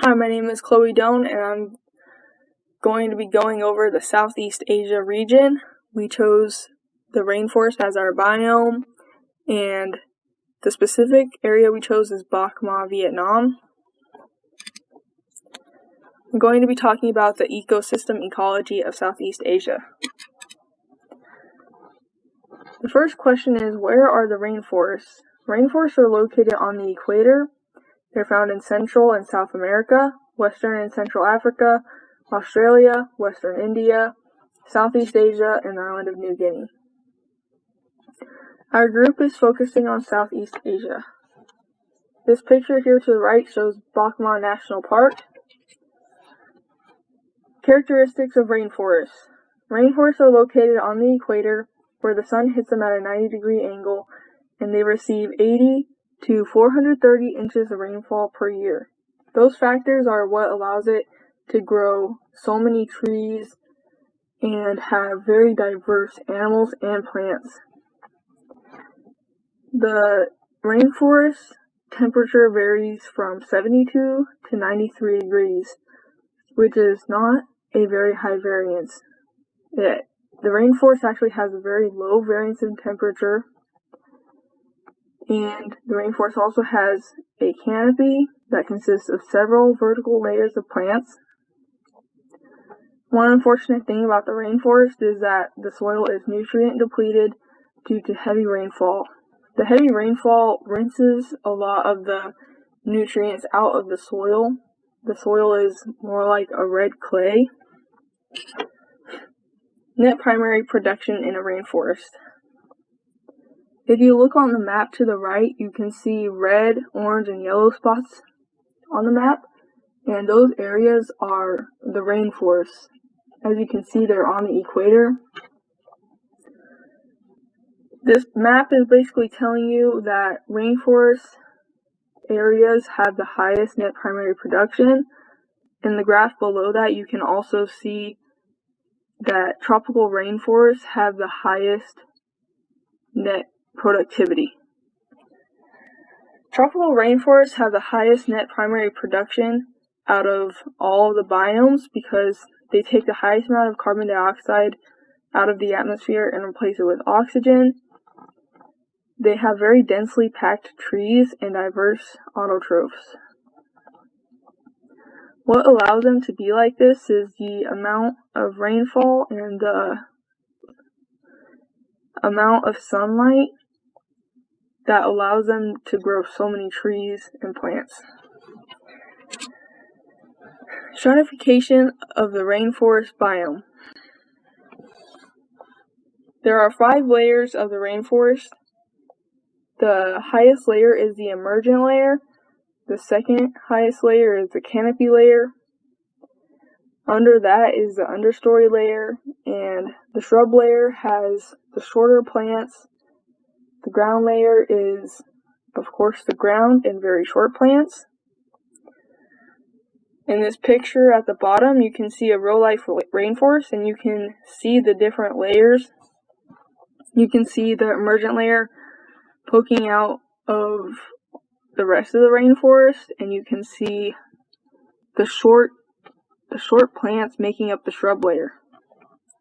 Hi, my name is Chloe Doan, and I'm going to be going over the Southeast Asia region. We chose the rainforest as our biome, and the specific area we chose is Bach, Vietnam. I'm going to be talking about the ecosystem ecology of Southeast Asia. The first question is, where are the rainforests? Rainforests are located on the equator. They're found in Central and South America, Western and Central Africa, Australia, Western India, Southeast Asia, and the island of New Guinea. Our group is focusing on Southeast Asia. This picture here to the right shows Bach National Park. Characteristics of rainforests. Rainforests are located on the equator where the sun hits them at a 90-degree angle, and they receive 80 to 430 inches of rainfall per year. Those factors are what allows it to grow so many trees and have very diverse animals and plants. The rainforest temperature varies from 72 to 93 degrees, which is not a very high variance. The rainforest actually has a very low variance in temperature, and the rainforest also has a canopy that consists of several vertical layers of plants. One unfortunate thing about the rainforest is that the soil is nutrient depleted due to heavy rainfall. The heavy rainfall rinses a lot of the nutrients out of the soil. The soil is more like a red clay. Net primary production in a rainforest. If you look on the map to the right, you can see red, orange, and yellow spots on the map, and those areas are the rainforests. As you can see, they're on the equator. This map is basically telling you that rainforest areas have the highest net primary production. In the graph below that, you can also see that tropical rainforests have the highest net productivity. Tropical rainforests have the highest net primary production out of all of the biomes because they take the highest amount of carbon dioxide out of the atmosphere and replace it with oxygen. They have very densely packed trees and diverse autotrophs. What allows them to be like this is the amount of rainfall and the amount of sunlight that allows them to grow so many trees and plants. Stratification of the rainforest biome. There are 5 layers of the rainforest. The highest layer is the emergent layer. The second highest layer is the canopy layer. Under that is the understory layer, and the shrub layer has the shorter plants. The ground layer is, of course, the ground and very short plants. In this picture at the bottom, you can see a real-life rainforest, and you can see the different layers. You can see the emergent layer poking out of the rest of the rainforest, and you can see the short plants making up the shrub layer.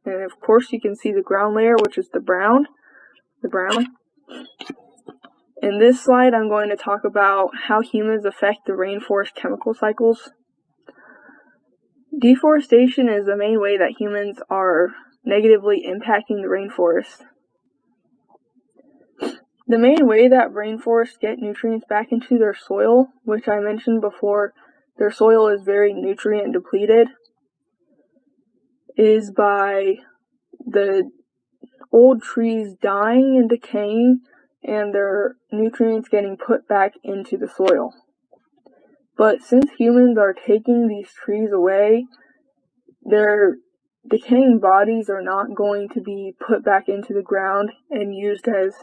And of course, you can see the ground layer, which is the brown. In this slide, I'm going to talk about how humans affect the rainforest chemical cycles. Deforestation is the main way that humans are negatively impacting the rainforest. The main way that rainforests get nutrients back into their soil, which I mentioned before, their soil is very nutrient depleted, is by the old trees dying and decaying and their nutrients getting put back into the soil. But since humans are taking these trees away, their decaying bodies are not going to be put back into the ground and used as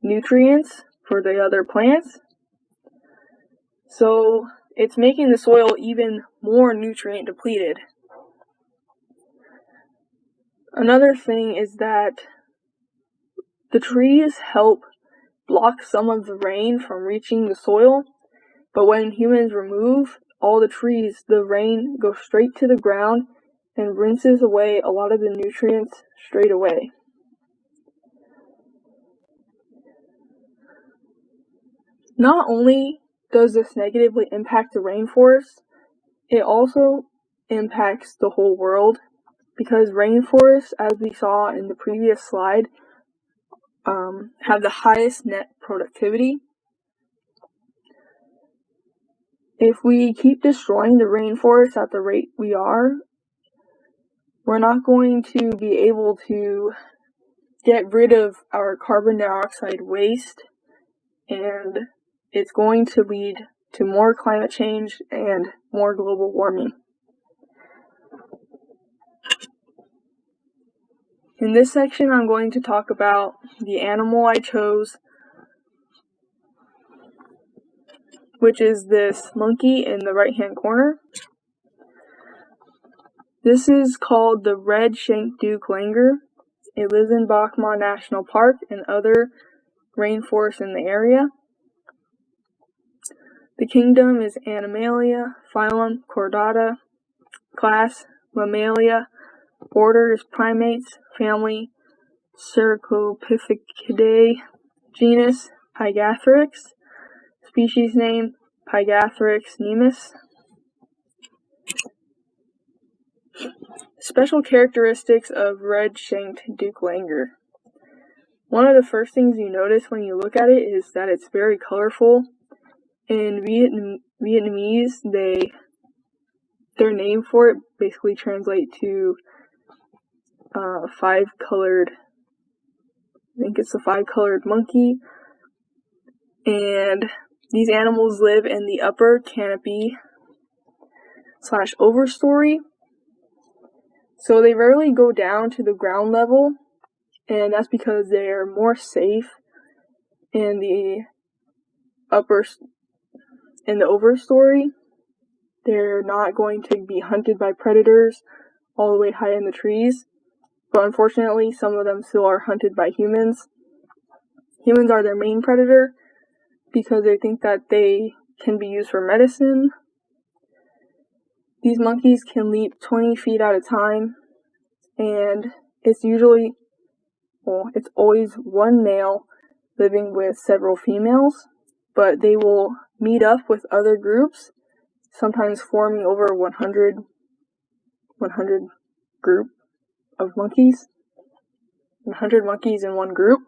nutrients for the other plants. So it's making the soil even more nutrient depleted. Another thing is that the trees help block some of the rain from reaching the soil, but when humans remove all the trees, the rain goes straight to the ground and rinses away a lot of the nutrients straight away. Not only does this negatively impact the rainforest, it also impacts the whole world, because rainforests, as we saw in the previous slide, have the highest net productivity. If we keep destroying the rainforest at the rate we are, we're not going to be able to get rid of our carbon dioxide waste, and it's going to lead to more climate change and more global warming. In this section, I'm going to talk about the animal I chose, which is this monkey in the right-hand corner. This is called the red-shanked Duke langur. It lives in Bach National Park and other rainforests in the area. The kingdom is Animalia, phylum Chordata, class Mammalia, order is primates, family Cercopithecidae, genus Pygathrix, species name Pygathrix nemus. Special characteristics of red-shanked Duke langur. One of the first things you notice when you look at it is that it's very colorful. In Vietnamese, their name for it basically translates to five-colored, I think it's a five-colored monkey. And these animals live in the upper canopy / overstory. So they rarely go down to the ground level, and that's because they're more safe in the overstory. They're not going to be hunted by predators all the way high in the trees, but unfortunately some of them still are hunted by humans. Humans are their main predator because they think that they can be used for medicine. These monkeys can leap 20 feet at a time, and it's always one male living with several females, but they will meet up with other groups, sometimes forming over 100 group of monkeys. 100 monkeys in one group.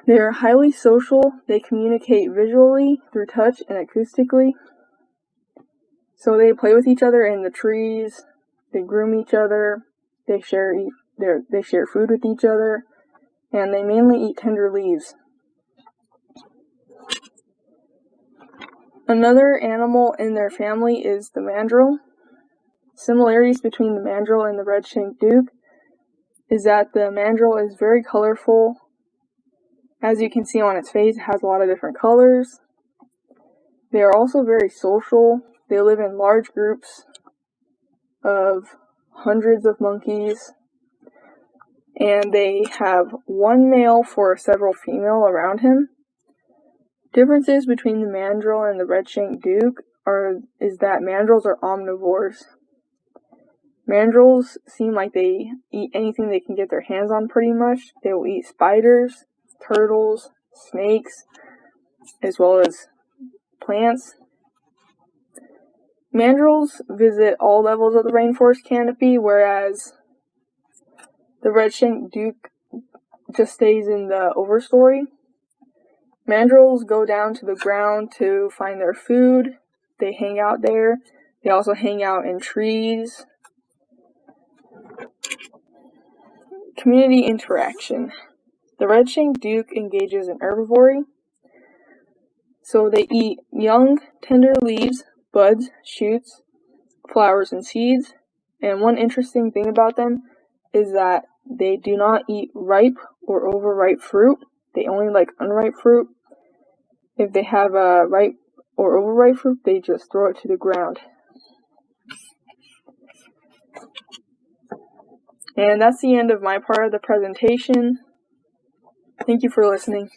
They are highly social. They communicate visually, through touch, and acoustically. So they play with each other in the trees, they groom each other, they share food with each other, and they mainly eat tender leaves. Another animal in their family is the mandrill. Similarities between the mandrill and the red-shanked duke is that the mandrill is very colorful. As you can see on its face, it has a lot of different colors. They are also very social. They live in large groups of hundreds of monkeys, and they have one male for several female around him. Differences between the mandrill and the red-shanked duke is that mandrills are omnivores. Mandrills seem like they eat anything they can get their hands on pretty much. They will eat spiders, turtles, snakes, as well as plants. Mandrills visit all levels of the rainforest canopy, whereas the red-shanked duke just stays in the overstory. Mandrills go down to the ground to find their food. They hang out there. They also hang out in trees. Community interaction. The red-shanked duke engages in herbivory. So they eat young, tender leaves, buds, shoots, flowers, and seeds. And one interesting thing about them is that they do not eat ripe or overripe fruit. They only like unripe fruit. If they have a ripe or overripe fruit, they just throw it to the ground. And that's the end of my part of the presentation. Thank you for listening.